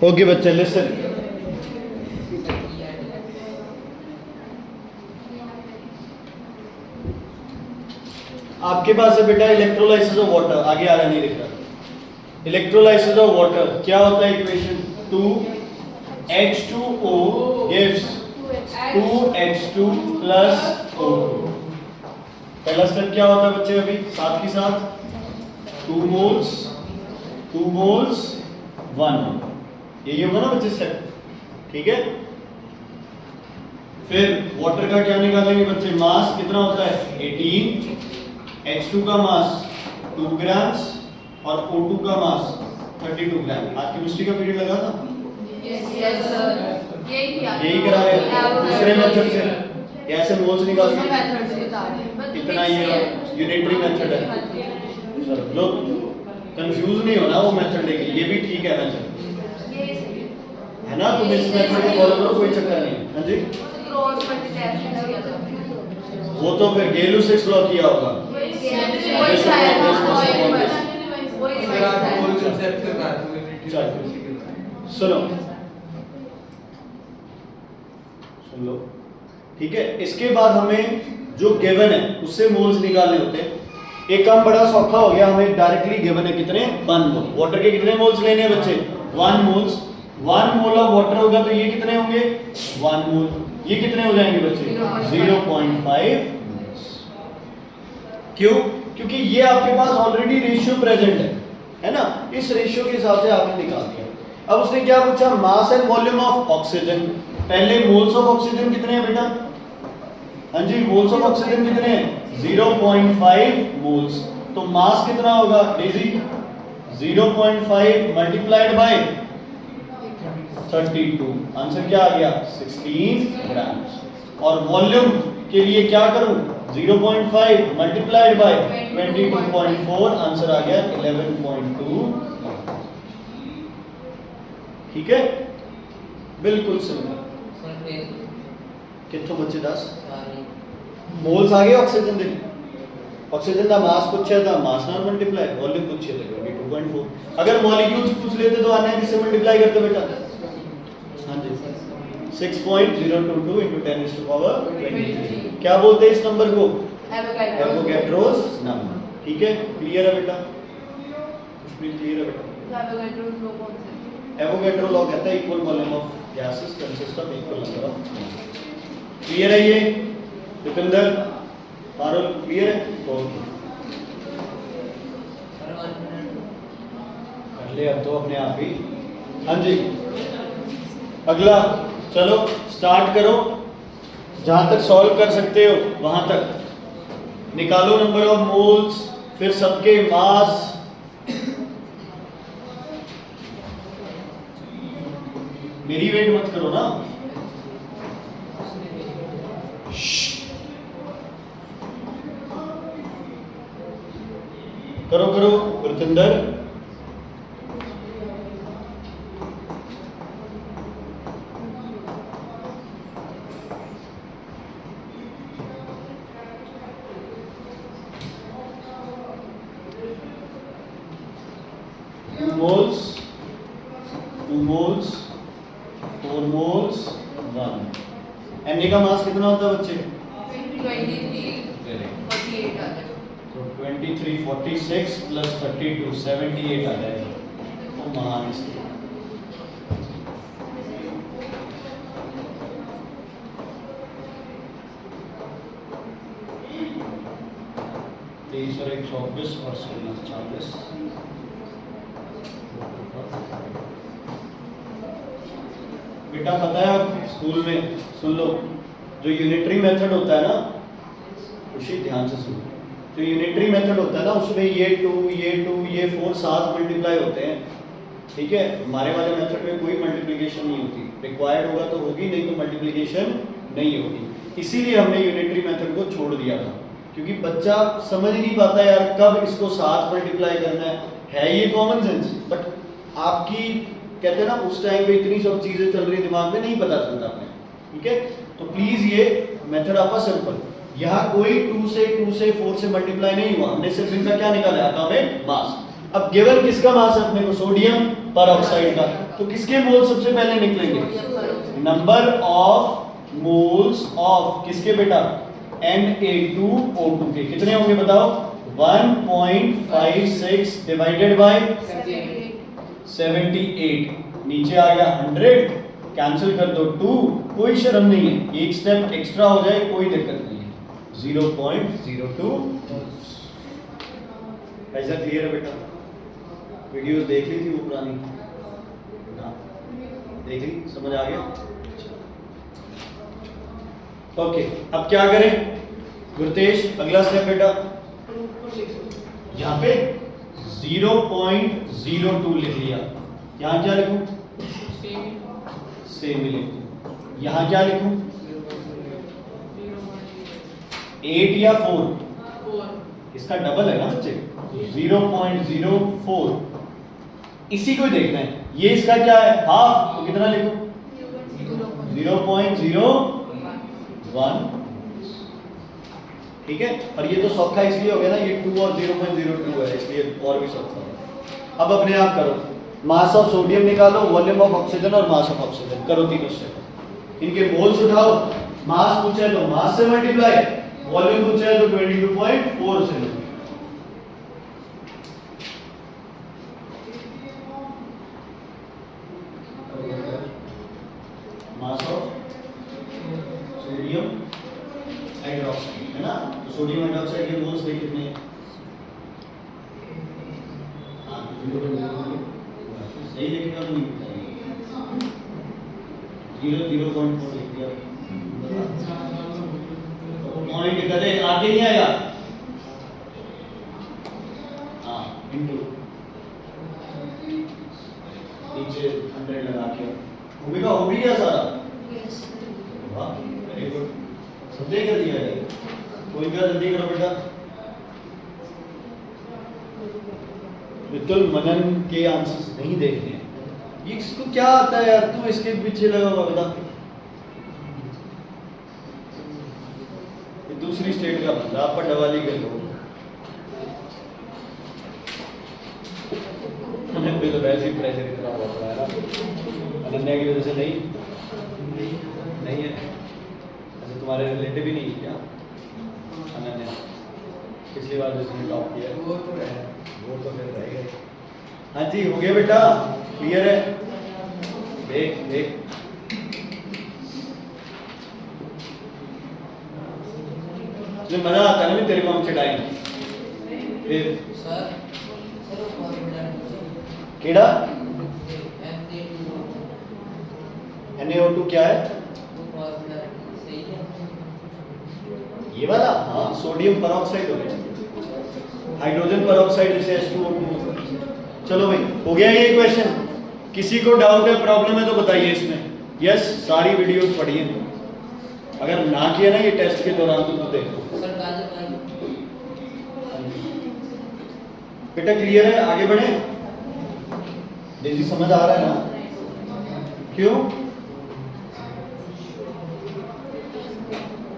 Okay बच्चे listen, आपके पास है बेटा इलेक्ट्रोलाइसिस ऑफ वाटर, आगे आ रहा नहीं लिख रहा। इलेक्ट्रोलाइसिस ऑफ वाटर क्या होता है equation 2H2O gives 2H2 plus O2। पहला स्टेप क्या होता है बच्चे, अभी साथ के साथ 2 moles 1, यही होगा ना बच्चे स्टेप, ठीक है। फिर वाटर का क्या निकालेंगे बच्चे, मास कितना होता है 18, H2 का मास 2 ग्राम्स और O2 का मास 32 ग्राम। आज केमिस्ट्री का पीरियड लगा था? यस सर, यही करा रहे हैं दूसरे मेथड से, कैसे मोल्स निकाल सकते, इतना ये यूनिटरी मेथड है सर, जो कंफ्यूज नहीं होना वो मेथड लेके, ये भी ठीक है मेथड है ना, तुम इस मेथड को फॉलो करो, कोई चक्कर नहीं। हां जी, क्रॉस मल्टीप्लाई किया था वो तो फिर गेलू-6 लॉ किया होगा। सुनो सुन लो, ठीक है। इसके बाद हमें जो गिवन है उससे मोल्स निकालने होते हैं। एक काम बड़ा सौखा हो गया, हमें डायरेक्टली गिवन है कितने 1 मोल। वाटर के कितने मोल्स लेने हैं बच्चे 1 मोल्स। 1 मोल ऑफ वाटर होगा तो ये कितने होंगे 1 मोल, ये कितने हो जाएंगे बच्चे 0.5। क्यों? क्योंकि ये आपके पास ऑलरेडी रेशियो प्रेजेंट है ना, इस रेशियो के हिसाब से आपने निकाल दिया। अब उसने क्या पूछा, mass and volume of oxygen. पहले मोल्स ऑफ ऑक्सीजन कितने हैं बेटा, हाँ जी मोल्स ऑफ ऑक्सीजन कितने हैं 0.5 मोल्स। तो मास कितना होगा डेजी 0.5 मल्टीप्लाइड बाय 32, आंसर क्या आ गया 16 ग्राम। और वॉल्यूम के लिए क्या करूं 0.5 मल्टीप्लाइड बाय 22.4, आंसर आ गया 11.2। ठीक है, बिल्कुल सिंपल। कितों बच्चे 10 मोल्स आ गए ऑक्सीजन दे, ऑक्सीजन का मास पूछा था, मास नाल मल्टीप्लाई, वॉल्यूम पूछे थे 22.4। अगर मॉलिक्यूल्स पूछ लेते तो आने किससे मल्टीप्लाई करते बेटा, हां जी 6.022 × 10⁻23। क्या बोलते हैं इस नंबर को, एवोगैड्रोस नंबर। ठीक है, क्लियर है बेटा, कुछ भी क्लियर है बेटा। एवोगैड्रो लॉ कहता है equal volume of gases consist of equal number of. Clear है ये दुकानदार, पारुल क्लियर है? ओके कर ले अब तो अपने आप ही। हाँ जी, अगला चलो स्टार्ट करो, जहां तक सॉल्व कर सकते हो वहां तक निकालो नंबर ऑफ मोल्स, फिर सबके मास। मेरी वेट मत करो ना, करो करो Gurtinder. Two moles 4 moles 1। Na का मास कितना होता है बच्चे 23 आ जाएगा, तो 23 46 प्लस 32 78 आ जाएगा। तो महान इसके 23 और 1 24 और 16 40। बेटा पता है आप स्कूल में सुन लो, जो यूनिटरी मेथड होता है ना, खुशी ध्यान से सुनो, जो यूनिटरी मेथड होता है ना उसमें ये 2 ये 4 साथ मल्टीप्लाई होते हैं। ठीक है, हमारे वाले मेथड में कोई मल्टीप्लिकेशन नहीं होती, रिक्वायर्ड होगा तो होगी, नहीं तो मल्टीप्लिकेशन नहीं होगी। इसीलिए हमने यूनिटरी मेथड को छोड़ दिया था, क्योंकि बच्चा समझ नहीं पाता यार कब इसको साथ मल्टीप्लाई करना है ये कॉमन सेंस, बट आपकी कहते हैं ना उस टाइम पे इतनी सब चीजें चल रही दिमाग में, नहीं पता चलता अपने। ठीक है, तो प्लीज ये मेथड आपका सिंपल, यहाँ कोई 2 से 4 से मल्टीप्लाई नहीं हुआ, हमने सिर्फ इनका क्या निकाला एटॉमिक मास। अब गिवन किसका मास है अपने को, सोडियम पर ऑक्साइड का, तो किसके मोल सबसे पहले निकलेंगे? नंबर ऑफ मोल्स ऑफ किसके बेटा? Na2O2 के कितने होंगे बताओ? 1.56 डिवाइडेड बाय 78, नीचे आ गया 100, कैंसिल कर दो 2, कोई शर्म नहीं है, एक स्टेप एक्स्ट्रा हो जाए कोई दिक्कत नहीं है, 0.02। ऐसा क्लियर है बेटा? वीडियोस देख ली थी वो पुरानी? हाँ देख ली, समझ आ गया? ओके, अब क्या करें गुरतेश? अगला स्टेप बेटा, यहाँ पे 0.02 लिख लिया, यहाँ क्या लिखूं? सेम ही लिखूं। यहाँ क्या लिखूं? 8 या 4? इसका डबल है ना बच्चे, 0.04। इसी को देखना है, ये इसका क्या है? हाफ, तो कितना लिखूं? 0.01। ठीक है, और ये तो सौखा इसलिए हो गया ना, ये 2 और 0.02 है, इसलिए और भी सौखा है। अब अपने आप करो, मास ऑफ सोडियम निकालो, वॉल्यूम ऑफ ऑक्सीजन और मास ऑफ ऑक्सीजन, करो तीनों स्टेप। इनके मोल्स उठाओ, मास पूछा है तो मास से मल्टीप्लाई, वॉल्यूम पूछा है तो 22.4 से लो। मास ऑफ सोडियम हाइड्रोक्साइड है ना, तो सोडियम हाइड्रोक्साइड के मोल्स देख कितने हैं? सही लिखेगा तो नहीं बताइए, 0.4 लिख दिया, पॉइंट करे आगे नहीं आएगा। हाँ इंटू नीचे 100 लगा के हो भी गया सारा। वाह वेरी गुड, समझे कर दिया है। कोई क्या जल्दी करो बेटा, बिल्कुल मनन के आंसर्स नहीं देखने हैं। ये इसको क्या आता है यार, तू इसके पीछे लगा हुआ बता। ये दूसरी स्टेट का बंदा, आप पर डवाली के लोग हमें तो वैसे ही प्रेशर इतना बढ़ रहा है ना, अनन्या की वजह से नहीं है। अच्छा तुम्हारे रिलेटिव ही नहीं है क्या अनन्या? पिछली बार जिसने टॉप किया वो तो है, वो तो फिर रहेगा। हाँ जी हो गया बेटा, क्लियर है? देख देख तुझे मजा आता है ना भी तेरे को हम चिढ़ाएंगे फिर। केड़ा NaO2 क्या है? ये वाला? हाँ सोडियम परऑक्साइड हो गया, हाइड्रोजन परऑक्साइड जैसे H2O2। चलो भाई हो गया ये क्वेश्चन। किसी को डाउट है, प्रॉब्लम है तो बताइए इसमें। यस सारी वीडियोस पढ़िए, अगर ना किया ना ये टेस्ट के दौरान तो देखो। बेटा क्लियर है, आगे बढ़े? डेजी समझ आ रहा है ना? क्यों?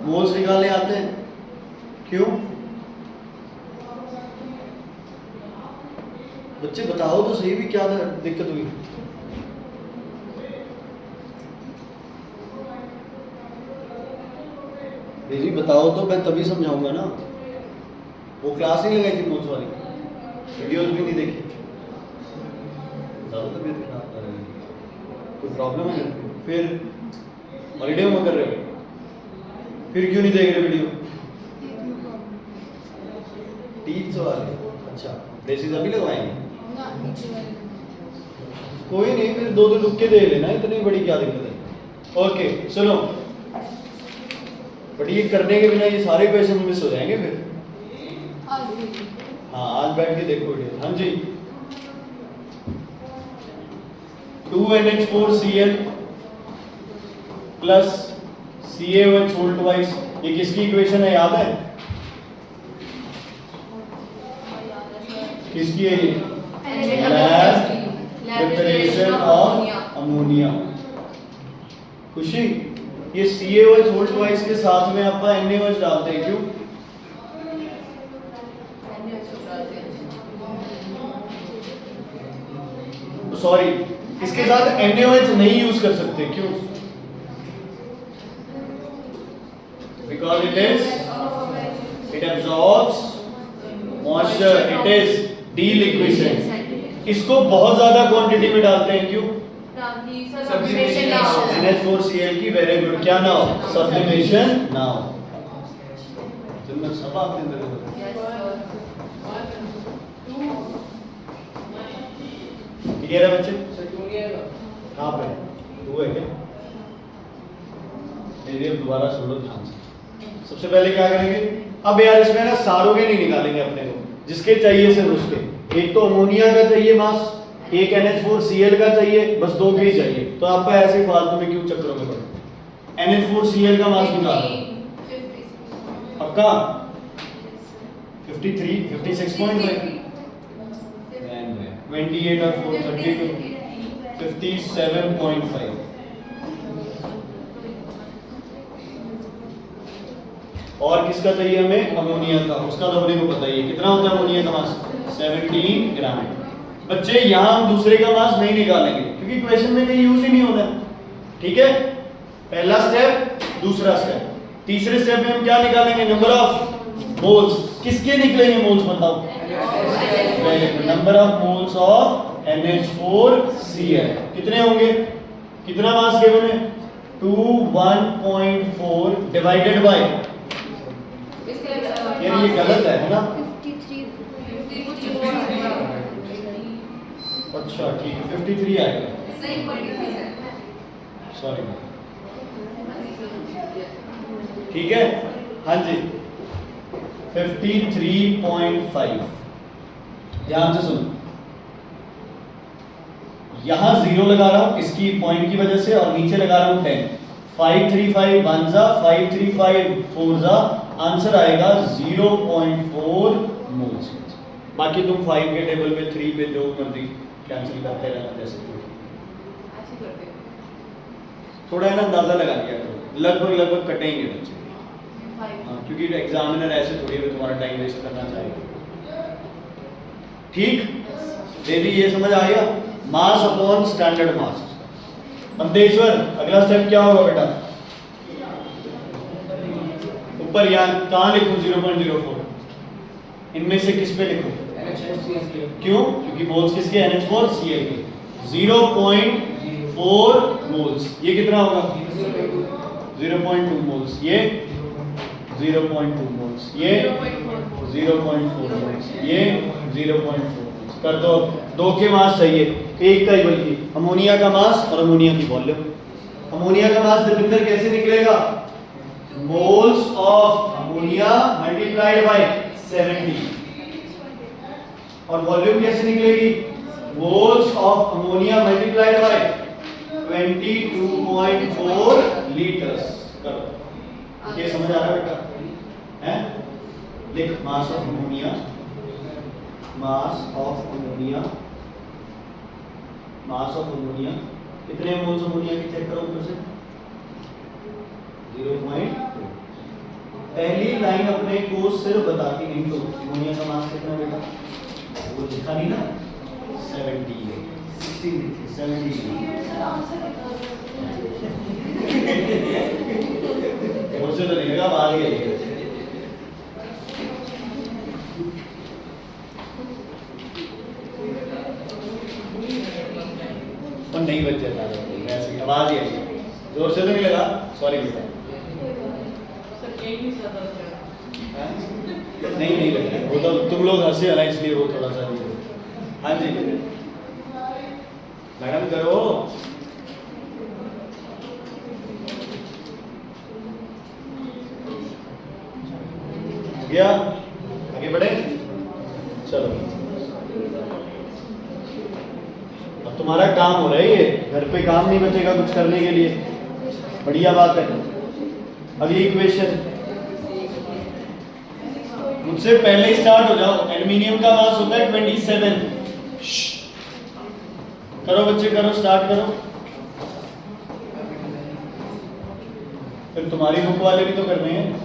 मोल्स निकालने आते हैं क्यों? बच्चे बताओ तो सही भी क्या दिक्कत हुई? डेजी बताओ तो मैं तभी समझाऊंगा ना। वो क्लास नहीं लगाई थी मोल्स वाली, वीडियोस भी नहीं देखी, ज़्यादा तबीयत खराब कर रही है, कोई प्रॉब्लम है? फिर हॉलीडे में कर रहे हो, फिर क्यों नहीं देख रहे वीडियो? टीथ वाले? अच्छा ब्रेसेस अभी लगवाएंगे? कोई नहीं, फिर दो तुक्के दे लेना, इतनी बड़ी क्या दिक्कत है। ओके सुनो, बट ये करने के बिना ये सारे क्वेश्चन मिस हो जाएंगे फिर। हाँ आज बैठ के देखो वीडियो। हाँ जी 2NH4Cl plus CaOH whole twice, ये किसकी इक्वेशन है याद है? किसकी है ये? Preparation of ammonia. खुशी ये CaOH होल ट्वाइस के साथ में आप NaOH डालते हैं क्यों? सॉरी इसके साथ NaOH नहीं यूज कर सकते, क्यों? Because it absorbs moisture, it is deliquescent. इसको बहुत ज्यादा क्वांटिटी में डालते हैं, क्यों? NH4Cl की, वेरी गुड, क्या ना हो? सब्लिमेशन ना हो। तुमने सब आपने मेरे को ठीक है बच्चे? कहाँ पे? तू है क्या? मेरी अब दोबारा सुन लो ध्यान से। सबसे पहले क्या करेंगे? अब यार इसमें ना सारों के नहीं निकालेंगे अपने को, जिसके चाहिए सिर्फ उसके। एक तो अमोनिया का चाहिए मास, एक NH4Cl का चाहिए, बस दो के ही चाहिए। तो आपको ऐसे ही फालतू में क्यों चक्करों में पड़े? NH4Cl का मास निकालो पक्का 53, 56.5, 28 और 4, 32, 57.5। और किसका चाहिए हमें? अमोनिया का। उसका तो अपने को पता ही है कितना होता है अमोनिया का मास, 17 ग्राम। बच्चे यहाँ हम दूसरे का मास नहीं निकालेंगे क्योंकि क्वेश्चन में कहीं यूज ही नहीं होना है, ठीक है? पहला स्टेप, दूसरा स्टेप। तीसरे स्टेप में हम क्या निकालेंगे? Number of moles. किसके निकलेंगे मोल्स बताओ? Number of moles of NH4Cl कितने होंगे? कितना मास गिवन है? 2 1.4 डिवाइडेड बाय, यार ये गलत है ना? 53। अच्छा ठीक है, 53 आएगा, सॉरी। ठीक है, हाँ जी, 53.5। ध्यान से सुनो, यहां 0 लगा रहा हूं इसकी पॉइंट की वजह से, और नीचे लगा रहा हूं 10। 535 1 जा, 535 4 जा, आंसर आएगा 0.4 मोल्स। बाकी तुम 5 के टेबल पे 3 पे जो मर्जी कैंसिल करते रहना, जैसे थोड़ा है ना अंदाजा लगा लिया करो, लगभग कटेंगे बच्चे। हाँ, क्योंकि एग्जामिनर ऐसे थोड़ी भी तुम्हारा टाइम वेस्ट करना चाहेगा। ठीक, बेबी ये समझ आ गया? मास अपॉन स्टैंडर्ड मास। अंतेश्वर अगला स्टेप क्या होगा बेटा? ऊपर यहाँ कहाँ लिखूं? 0.04। इनमें से किस पे लिखूं? क्यों? क्योंकि मोल्स किसके? NH4Cl के। 0.4 मोल्स। ये कितना होगा? 0.2 मोल्स। ये 0.2 मोल्स। ये 0.4 मोल्स। ये 0.4 मोल्स। कर दो। दो के मास चाहिए, एक का ही बल्कि। अमोनिया का मास और अमोनिया की वॉल्यूम। अमोनिया का मास दीपिंदर कैसे निकलेगा? Moles of ammonia multiplied by 70। और वॉल्यूम कैसे निकलेगी? Moles of ammonia multiplied by 22.4 litres. करो, ये समझ आ रहा है बेटा? हैं? लिख mass of ammonia, mass of ammonia, mass of ammonia. कितने मोल्स अमोनिया की चेक करो ऊपर से? 0.2। पहली लाइन अपने को सिर्फ बताती नहीं तो अमोनिया का मास कितना बेटा? वो लिखा नहीं ना, 70 है, 16 70। मुझसे तो नहीं लगा, बाहर ही है। और नहीं बच्चे ऐसे आवाज ही आई, जोर से तो नहीं लगा, सॉरी बेटा। नहीं लगा, वो तो तुम लोग हंसे है ना इसलिए वो थोड़ा सा। हाँ जी मैडम करो। गया, आगे बढ़े, चलो। अब तुम्हारा काम हो रहा है, ये घर पे काम नहीं बचेगा कुछ करने के लिए, बढ़िया बात है। अगली इक्वेशन मुझसे पहले ही स्टार्ट हो जाओ। एल्युमिनियम का मास होता है 27। करो बच्चे, करो, स्टार्ट करो। फिर तुम्हारी बुक वाले भी तो करने हैं।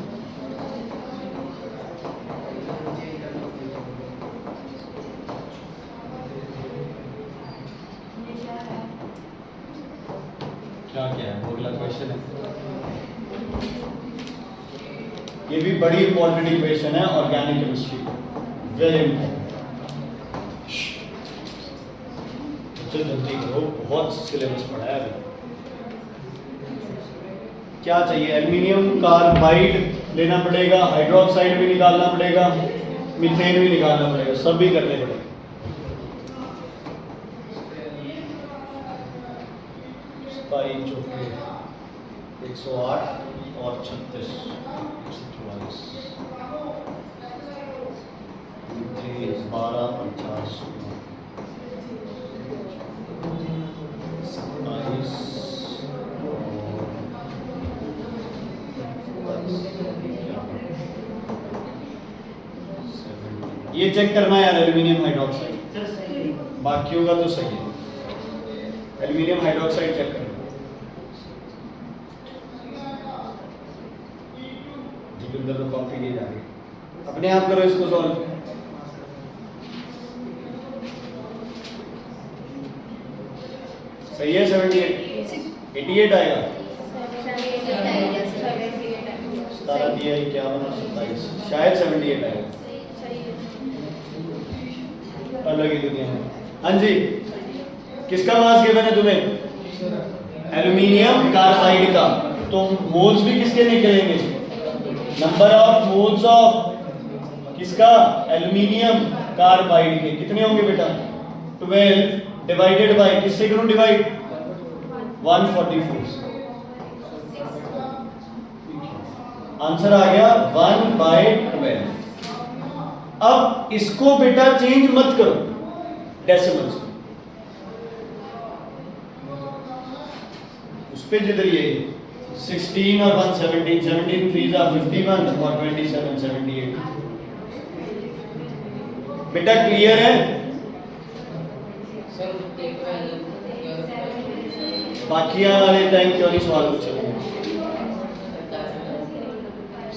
क्या क्या है वो अगला क्वेश्चन है। ये भी बड़ी इंपॉर्टेंट इक्वेशन है ऑर्गेनिक केमिस्ट्री, वेरी इंपॉर्टेंट। बच्चे जल्दी करो, बहुत सिलेबस पढ़ा है अभी। क्या चाहिए? एल्युमिनियम कार्बाइड लेना पड़ेगा, हाइड्रोक्साइड भी निकालना पड़ेगा, मीथेन भी निकालना पड़ेगा, सब भी करने पड़ेगा। सताई चौके 108 और 36 144 12 50 27 ये चेक करना है यार, एल्यूमिनियम हाइड्रोक्साइड, बाकियों का तो सही है। एल्यूमिनियम हाइड्रोक्साइड चेक करना, दीपिंदर तो कॉपी नहीं जा रही, अपने आप करो इसको सॉल्व। सही है 78 88 आएगा। 17 दिया है, क्या बना 27, शायद 78 आएगा। अलग ही दुनिया है। हाँ जी, किसका मास गिवन है तुम्हें? एल्यूमिनियम कार्बाइड का। तो मोल्स भी किसके निकलेंगे? नंबर ऑफ मोल्स ऑफ किसका? एल्यूमिनियम कार्बाइड के कितने होंगे बेटा? 12 डिवाइडेड बाय किससे करूं डिवाइड? 144। आंसर आ गया 1/12। अब इसको बेटा चेंज मत करो डेसिमल्स में, उस पे जिधर ये 16 और 1 17, 17 3 जा 51 और 27 78। बेटा क्लियर है? बाकिया वाले टाइम क्यों नहीं सवाल पूछे?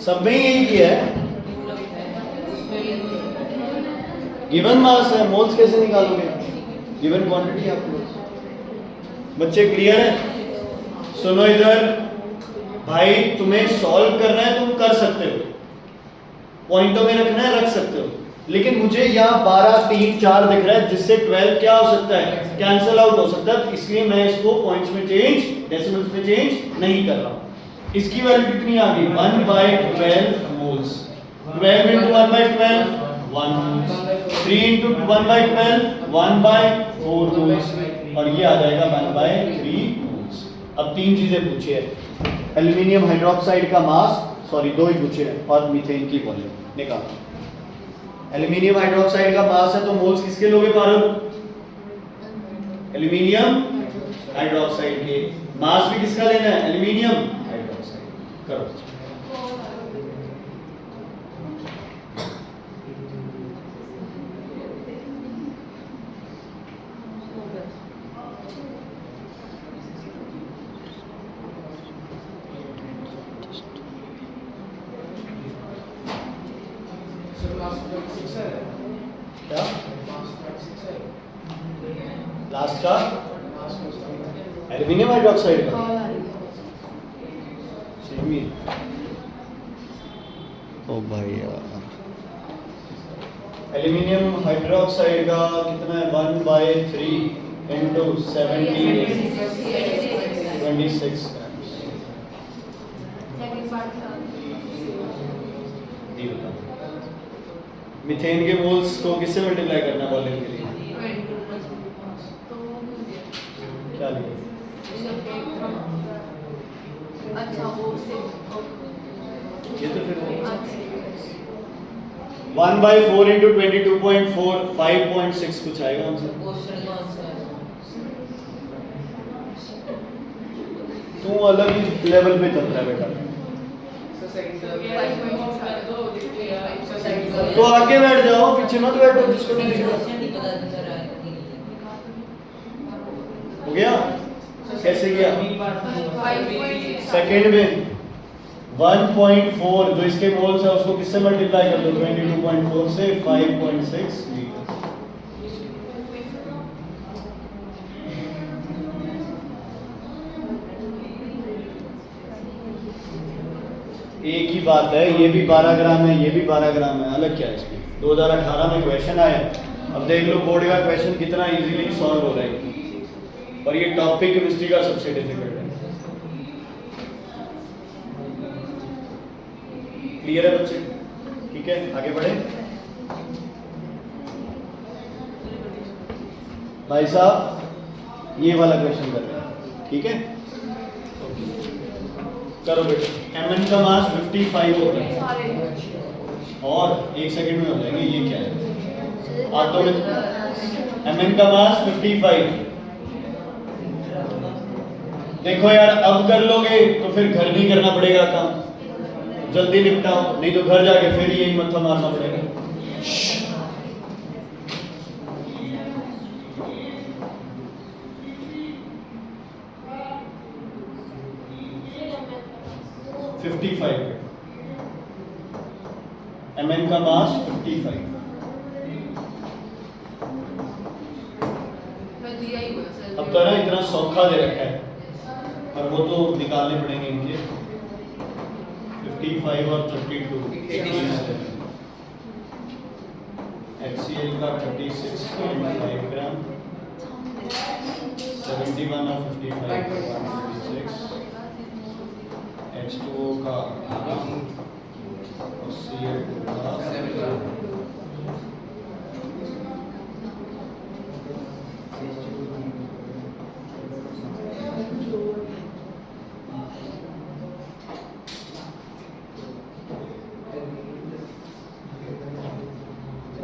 सब में यही किया है। गिवन मास है, मोल्स कैसे निकालोगे? गिवन क्वांटिटी आपको। बच्चे क्लियर है? सुनो इधर भाई, तुम्हें सॉल्व करना है तुम कर सकते हो, पॉइंटों में रखना है रख सकते हो, लेकिन मुझे यहाँ 12 3 4 दिख रहा है, जिससे 12 क्या हो सकता है? कैंसिल आउट हो सकता है, इसलिए मैं इसको पॉइंट्स में चेंज, डेसिमल्स में चेंज नहीं कर रहा। इसकी वैल्यू कितनी आ गई? 1/12 moles. 12 into 1/12 1 moles, 3 into 1/12 1/4 moles, और ये आ जाएगा 1/3 moles। अब तीन चीजें पूछी है, एल्यूमिनियम हाइड्रोक्साइड का मास, सॉरी दो ही पूछे हैं, और मीथेन की वॉल्यूम निकालो। एल्यूमिनियम हाइड्रोक्साइड का मास है तो मोल्स किसके लोगे पारुल? एल्यूमिनियम हाइड्रोक्साइड के। मास भी किसका लेना है? Aluminium hydroxide. करो क्या लास्ट का? एल्यूमिनियम हाइड्रोक्साइड का सेमी। ओ भाई यार, एल्यूमिनियम हाइड्रोक्साइड का कितना है? 1/3 into 70 26 grams। मीथेन के मोल्स को किससे मल्टीप्लाई करना वॉल्यूम के लिए? क्या लिखा? अच्छा वो से ये तो फिर 1/4 into 22.4 5.6 कुछ आएगा आंसर। तू अलग ही लेवल पे चल रहा है बेटा, तो आगे बैठ जाओ, पीछे मत बैठो, जिसको नहीं दिख रहा। हो गया? कैसे गया? सेकंड में 1.4 जो इसके मोल्स है उसको किससे मल्टीप्लाई कर दो? 22.4 से 5.6 लीटर। एक ही बात है, ये भी 12 ग्राम है, ये भी 12 ग्राम है, अलग क्या है इसमें? 2018 में क्वेश्चन आया, अब देख लो बोर्ड का क्वेश्चन कितना इजीली सॉल्व हो रहा है, और ये टॉपिक केमिस्ट्री का सबसे डिफिकल्ट है। क्लियर है बच्चे? ठीक है, आगे बढ़े। भाई साहब ये वाला क्वेश्चन कर रहे हैं, ठीक है? करो बेटा। mn का मास 55 हो गया सारे और 1 सेकंड में हो जाएंगे। ये क्या है? हाथों में mn का मास 55। देखो यार, अब कर लोगे तो फिर घर नहीं करना पड़ेगा काम, जल्दी निपटाओ, नहीं तो घर जाके फिर यही मत्था मारना पड़ेगा। mn का मास 55। मैं दिया ही हुआ सर। अब तो ना इतना सौखा दे रखा है, और वो तो निकालने पड़ेंगे इनके। 55 और 32 HCl का 36.5 ग्राम, 71 और 55 136, H2O का और Cl2 का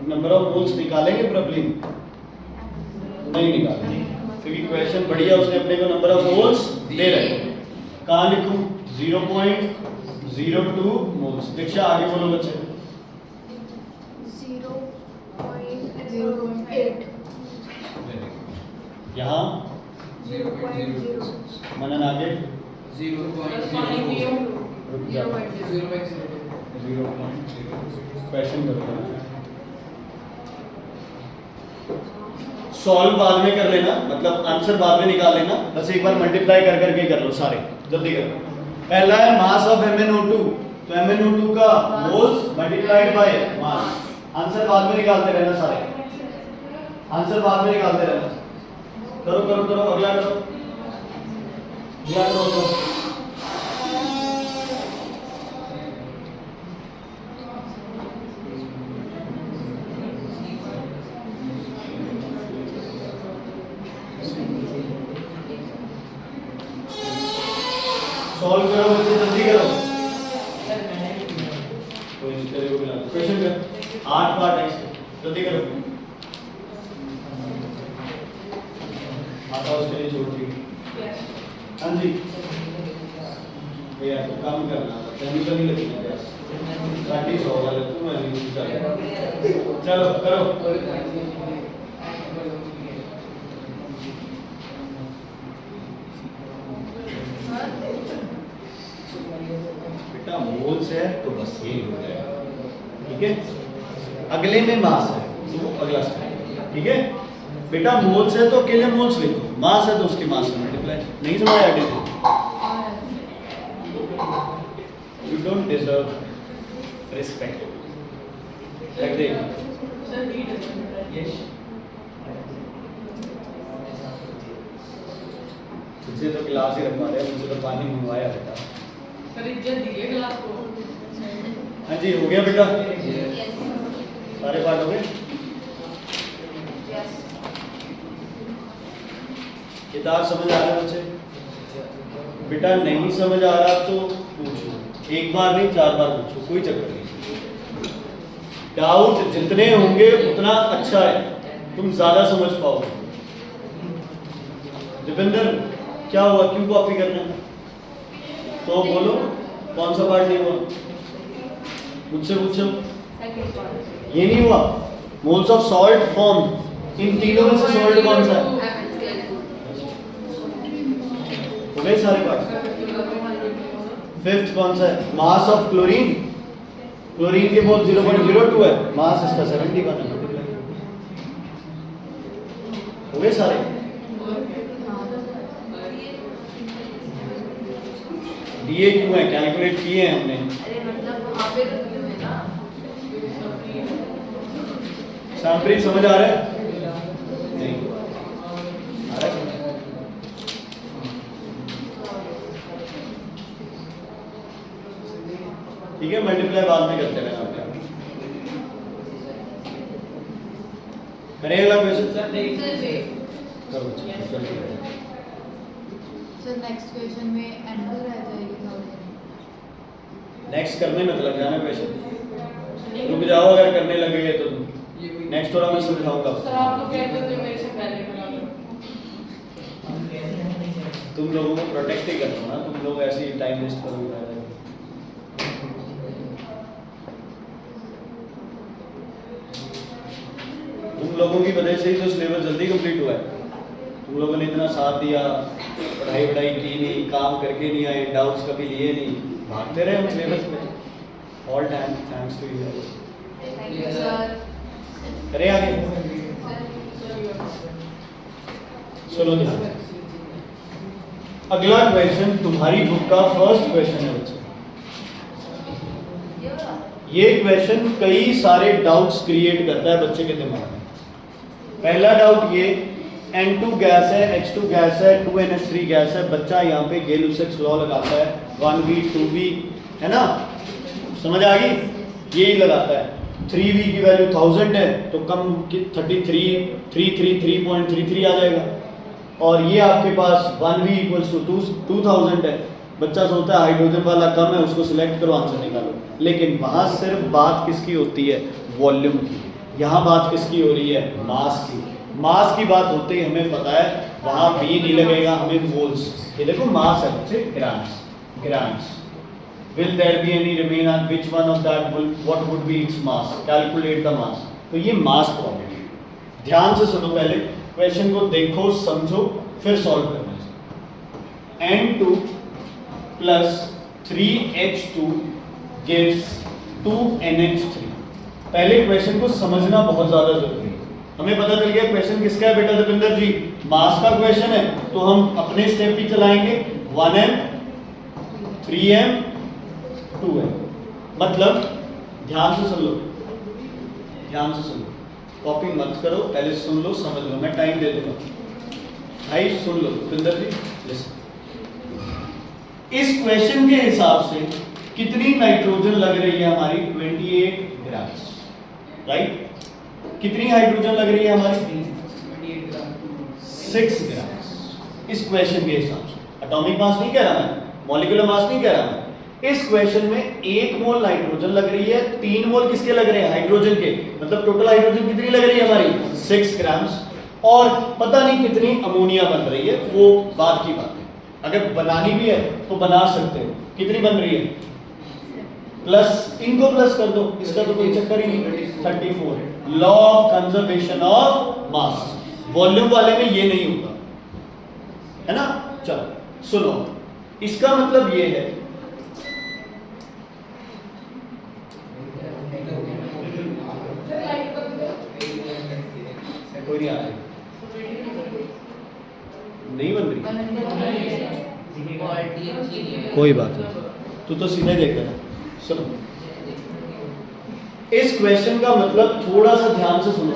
नंबर ऑफ मोल्स निकालेंगे प्रॉब्लम? नहीं निकालेंगे, क्योंकि क्वेश्चन बढ़िया, उसने अपने को नंबर ऑफ मोल्स दे रहे हैं। कहाँ लिखूं? 0.02 मोल्स। दीक्षा आगे बोलो बच्चे। 0.08 यहाँ 0.06 मनन आगे 0.0 रुक जा। 0.0 क्वेश्चन करो। सॉल्व बाद में कर लेना, मतलब आंसर बाद में निकाल लेना, बस एक बार मल्टीप्लाई कर करके कर लो सारे, जल्दी करो। पहला है मास ऑफ MnO2, तो MnO2 का moles multiplied by mass. Answer बाद में निकालते रहना सारे, आंसर बाद में निकालते रहना। करो करो करो, अगला करो, अगला करो। सॉल्व करो बच्चे, जल्दी करो। कोई नहीं करेगा, क्वेश्चन कर 8 पार्ट है इसके, जल्दी करो। आता उसके लिए छोड़ दी। हाँ जी भैया, तो काम करना, केमिकल नहीं लगना गैस, प्रैक्टिस होगा लगता मैं नहीं चलो चलो करो। बेटा मोल्स है तो बस यही हो जाएगा, ठीक है? अगले में मास है तो वो अगला स्टेप, ठीक है? बेटा मोल्स है तो अकेले मोल्स लिखो, मास है तो उसके मास से मल्टीप्लाई। नहीं समझ आया? You don't deserve respect. रख दे। तुझसे तो क्लास ही रखवा रहे हैं, मुझसे तो पानी मंगवाया बेटा। हाँ जी, हो गया बेटा? सारे पार्ट हो गए? किताब समझ आ रहा है बच्चे? बेटा नहीं समझ आ रहा तो पूछो, एक बार नहीं 4 बार पूछो, कोई चक्कर नहीं। डाउट जितने होंगे उतना अच्छा है, तुम ज्यादा समझ पाओगे। दीपेंद्र क्या हुआ, क्यों कॉपी करना है? तो बोलो कौन सा पार्ट नहीं हुआ, मुझसे पूछो। ये नहीं हुआ। मोल्स ऑफ सॉल्ट फॉर्म, इन तीनों में से सॉल्ट कौन सा है? हो गए सारे पार्ट। फिफ्थ कौन सा है? मास ऑफ क्लोरीन, क्लोरीन के मोल 0.02 है, मास इसका 71 है। हो गए सारे। दिए क्यों है, कैलकुलेट किए हैं हमने। अरे मतलब वहाँ पे तो क्यों है ना। सैम्पल समझ आ रहा है? नहीं आ रहा है? ठीक है, मल्टीप्लाई बाद में करते रहना। करें अगला क्वेश्चन। सर नेक्स्ट क्वेश्चन में एंगल रह जाएगी 1000। नेक्स्ट करने में तो लग जाना क्वेश्चन, रुक जाओ अगर करने लगेंगे तो। नेक्स्ट थोड़ा मैं समझाऊंगा। सर आप लोग कहते थे मेरे से पहले बना लो। तुम लोगों को प्रोटेक्ट ही करना ना, तुम लोग ऐसे ही टाइम वेस्ट करोगे। तुम लोगों की वजह से ही तो सिलेबस जल्दी कंप्लीट हुआ है। तुम लोगों ने इतना साथ दिया, पढ़ाई वढ़ाई की नहीं, काम करके नहीं आए, डाउट्स कभी लिए नहीं, भागते रहे हम सिलेबस में। All time thanks to you. Thank you sir. करें आगे। चलो ध्यान। अगला क्वेश्चन तुम्हारी बुक का फर्स्ट क्वेश्चन है बच्चे। ये क्वेश्चन कई सारे डाउट्स क्रिएट करता है बच्चे के दिमाग में। पहला डाउट ये, N2 गैस है, H2 गैस है, 2NH3 गैस है। बच्चा यहाँ पे गेल-लुसेक्स लॉ लगाता है, 1V 2V, है ना, समझ आ गई? यही लगाता है। 3V की वैल्यू 1000 है तो कम 333.33 आ जाएगा। और ये आपके पास 1V इक्वल्स टू 2000 है। बच्चा सोचता है हाइड्रोजन वाला कम है, उसको सिलेक्ट करो, आंसर निकालो। लेकिन वहाँ सिर्फ बात किसकी होती है? वॉल्यूम की। यहाँ बात किसकी हो रही है? मास की। मास की बात होते ही हमें पता है वहाँ V नहीं लगेगा, हमें मोल्स। ये देखो मास है बच्चे, grams. Grams. Will there be any remain on which one of that will what would be its mass? Calculate the mass. तो ये मास प्रॉब्लम है। ध्यान से सुनो, पहले क्वेश्चन को देखो, समझो, फिर सॉल्व करना है। N2 plus 3H2 gives 2NH3। पहले क्वेश्चन को समझना बहुत ज्यादा जरूरी है। हमें पता चल गया क्वेश्चन किसका है बेटा दीपेंद्र जी? मास का क्वेश्चन है, तो हम अपने स्टेप भी चलाएंगे। 1m 3m 2m। मतलब ध्यान से सुन लो, ध्यान से सुन लो, कॉपी मत करो, पहले सुन लो, समझ लो। मैं टाइम दे दूंगा भाई, सुन लो। दीपेंद्र जी लिसन। इस क्वेश्चन के हिसाब से कितनी नाइट्रोजन लग रही है हमारी? 28 ग्राम्स, राइट? कितनी हाइड्रोजन लग रही है हमारी? 6 ग्राम्स। इस क्वेश्चन के हिसाब से एटॉमिक मास नहीं कह रहा मैं, मॉलिक्यूलर मास नहीं कह रहा मैं। इस क्वेश्चन में 1 मोल नाइट्रोजन लग रही है, 3 मोल किसके लग रहे हैं? हाइड्रोजन के। मतलब टोटल हाइड्रोजन कितनी लग रही है हमारी? 6 ग्राम्स। और पता नहीं कितनी अमोनिया बन रही है, वो बाद की बात है। अगर बनानी भी है तो बना सकते हो। कितनी बन रही है? प्लस, इनको प्लस कर दो, इसका तो कोई चक्कर ही नहीं। 34। Law of conservation of mass. Volume वाले में ये नहीं होता है ना। चलो सुनो, इसका मतलब ये है कोई नहीं आ रही, नहीं बन रही, कोई बात नहीं, तू तो सीधे देख रहा है। सुनो, इस क्वेश्चन का मतलब थोड़ा सा ध्यान से सुनो।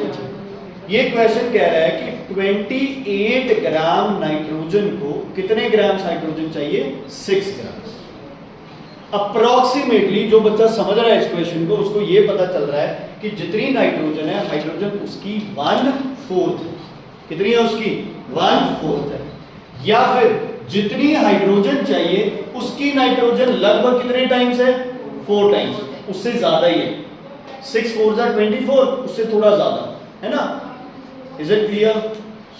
ये क्वेश्चन कह रहा है कि 28 ग्राम नाइट्रोजन को कितने ग्राम हाइड्रोजन चाहिए? 6 ग्राम। अप्रोक्सीमेटली जो बच्चा समझ रहा है इस क्वेश्चन को, उसको ये पता चल रहा है कि जितनी नाइट्रोजन है, हाइड्रोजन उसकी 1/4 है। कितनी है उसकी? 1/4 है। या फिर जितनी हाइड्रोजन चाहिए उसकी नाइट्रोजन लगभग कितने टाइम्स है? 4 टाइम्स, उससे ज्यादा ही है। 6 4 जा 24, उससे थोड़ा ज्यादा है ना। Is it clear?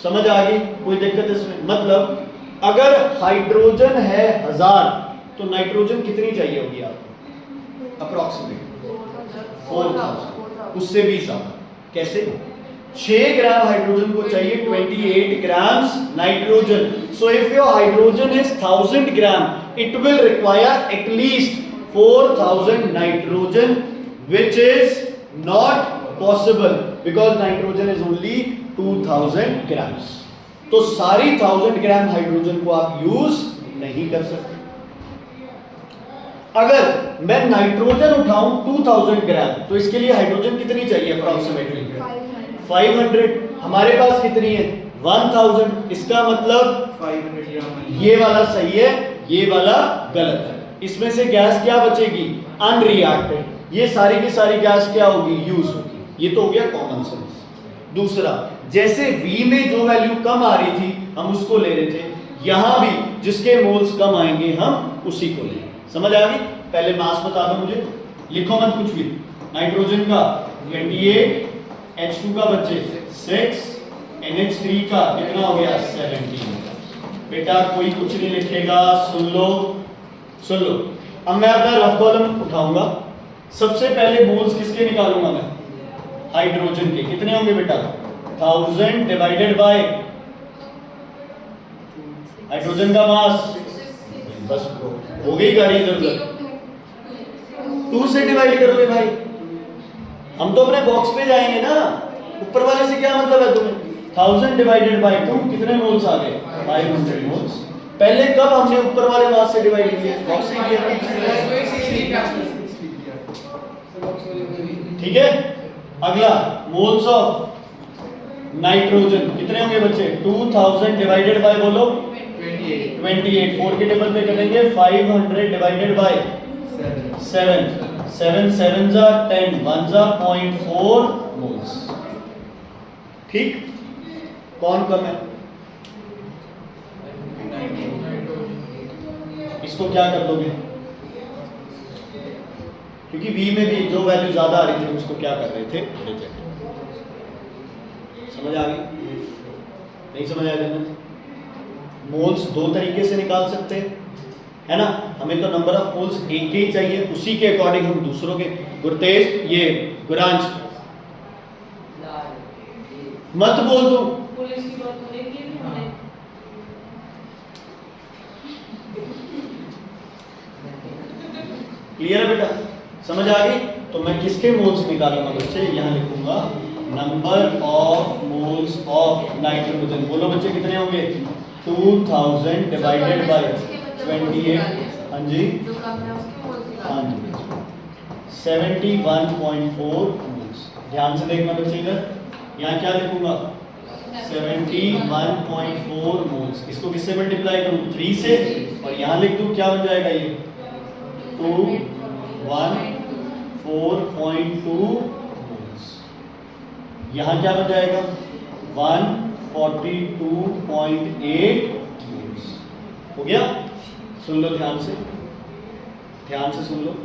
समझ आ गई? कोई दिक्कत इसमें? मतलब अगर हाइड्रोजन है 1000 तो नाइट्रोजन कितनी चाहिए होगी आपको? अप्रोक्सीमेट 4000, उससे भी ज्यादा। कैसे? 6 ग्राम हाइड्रोजन को चाहिए 28 grams nitrogen. So if your hydrogen is 1000 gram, it will require at least 4000 nitrogen, which is not possible because nitrogen is only 2000 grams. तो सारी 1000 ग्राम हाइड्रोजन को आप यूज नहीं कर सकते। अगर मैं नाइट्रोजन उठाऊं 2000 ग्राम तो इसके लिए हाइड्रोजन कितनी चाहिए अप्रोक्सीमेटली 500। हमारे पास कितनी है 1000। इसका मतलब 500 ग्राम ये वाला सही है, ये वाला गलत है। इसमें से गैस क्या बचेगी अनरिएक्टेड। ये सारी की सारी गैस क्या होगी यूज होगी। ये तो हो गया कॉमन सेंस। दूसरा, जैसे V में जो वैल्यू कम आ रही थी हम उसको ले रहे थे, यहां भी जिसके मोल्स कम आएंगे हम उसी को लेंगे। समझ आ गई? पहले मास बता दो मुझे, लिखो मत कुछ भी। नाइट्रोजन का 28, H2 का बच्चे 6, NH3 का कितना हो गया 17। बेटा कोई कुछ नहीं लिखेगा, सुन लो सुन लो। अब मैं अपना रफ कॉलम उठाऊंगा। सबसे पहले मोल्स किसके निकालूंगा मैं हाइड्रोजन के। कितने होंगे बेटा 1000 डिवाइडेड बाय हाइड्रोजन का मास। बस हो गई गाड़ी इधर उधर। 2 से डिवाइड करोगे भाई, हम तो अपने बॉक्स पे जाएंगे ना। ऊपर वाले से क्या मतलब है तुम्हें 1000 डिवाइडेड बाय 2 कितने मोल्स आ गए 500 मोल्स। पहले कब हमने ऊपर वाले मास से डिवाइड किया बॉक्स से किया। ठीक है। अगला मोल्स ऑफ नाइट्रोजन कितने होंगे बच्चे 2000 डिवाइडेड बाय बोलो 28। 4 के टेबल पे करेंगे 500 डिवाइडेड बाय 7 7 7 जा 10 1 जा 0.4 मोल्स। ठीक। कौन कम है इसको क्या कर दोगे, क्योंकि V में भी जो वैल्यू ज्यादा आ रही थी उसको क्या कर रहे थे रिजेक्ट। समझ आ गई? नहीं समझ आया जन्नत? मोल्स दो तरीके से निकाल सकते हैं, है ना। हमें तो नंबर ऑफ मोल्स एक ही चाहिए, उसी के अकॉर्डिंग हम दूसरों के। गुरतेज ये गुरांश मत बोल तू। पुलिस की बात हो रही थी हमने। क्लियर है बेटा? समझ आ गई? तो मैं किसके मोल्स निकालूंगा बच्चे, यहाँ लिखूंगा number of moles of nitrogen. बोलो बच्चे कितने होंगे 2000 डिवाइडेड बाय 28। हाँ जी जो कम है उसके मोल्स हाँ जी 71.4 मोल्स। ध्यान से देखना बच्चे इधर, यहाँ क्या लिखूंगा 71.4 मोल्स। इसको किससे मल्टीप्लाई करूँ 3 से, और यहाँ लिख दूँ क्या बन जाएगा ये 214.2 मोल्स। यहाँ क्या बन जाएगा 142.8 मोल्स। हो गया? सुन लो ध्यान से, ध्यान से सुन लो।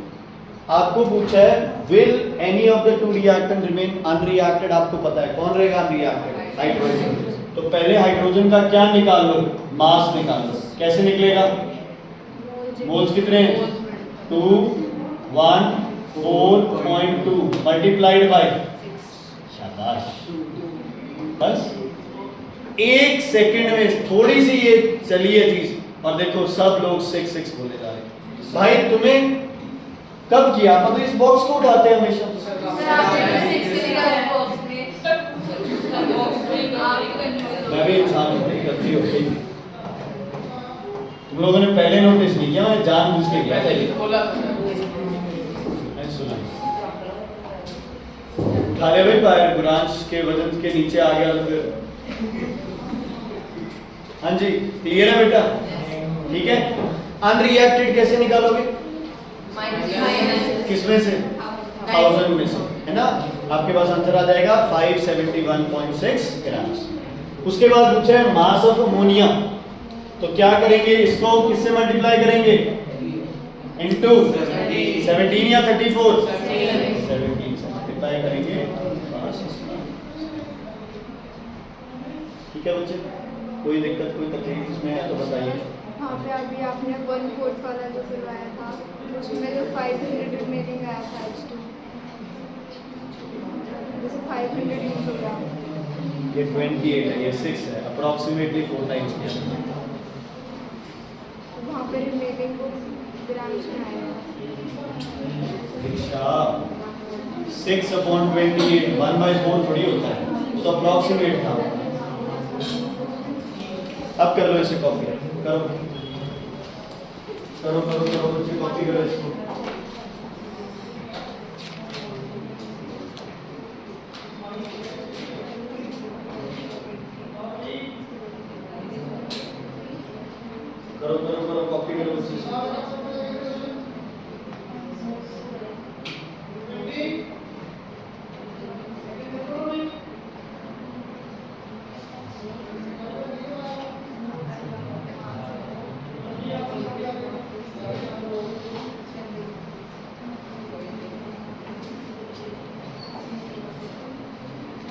आपको पूछा है will any of the two reactant remain unreacted. आपको पता है कौन रहेगा अनरिएक्टेड हाइड्रोजन। तो पहले हाइड्रोजन का क्या निकाल लो मास निकाल लो। कैसे निकलेगा मोल्स कितने 214.2 मल्टीप्लाइड बाय शाबाश। बस एक सेकंड में थोड़ी सी ये चली है चीज, और देखो सब लोग 6 बोले जा रहे। भाई तुम्हें कब किया था? तो इस बॉक्स को उठाते हैं हमेशा। मैं भी इंसान हूँ, गलती हो गई। तुम लोगों ने पहले नोटिस नहीं किया, मैं जानबूझ के किया पहले। मैं सुना उठा ले भाई पैर, गुरांश के वजन के नीचे आ गया तो फिर। हाँ जी क्लियर है बेटा? ठीक है। अनरिएक्टेड कैसे निकालोगे किसमें से 1000 में से, है ना। आपके पास आंसर आ जाएगा 571.6 ग्राम। उसके बाद पूछा है मास ऑफ अमोनिया। तो क्या करेंगे इसको किससे मल्टीप्लाई करेंगे इनटू 17 या 34 17 से मल्टीप्लाई करेंगे। ठीक है बच्चे, कोई दिक्कत कोई तकलीफ इसमें है तो बताइए। हाँ पे अभी आपने 1/4 वाला जो करवाया था उसमें जो 500 रिमेनिंग आया था H2 जैसे 500 यूज हो गया। ये 28 है, ये 6 है, अप्रोक्सीमेटली 4 टाइम्स किया। तो वहाँ पे रिमेनिंग को ग्राम्स में आएगा। अच्छा 6/28 1/4 थोड़ी होता है, वो तो अप्रोक्सीमेट था। अब कर लो इसे कॉपी करो। करो करो करो बच्चे, कॉपी करो इसको। करो करो करो, कॉपी करो बच्चे इसको।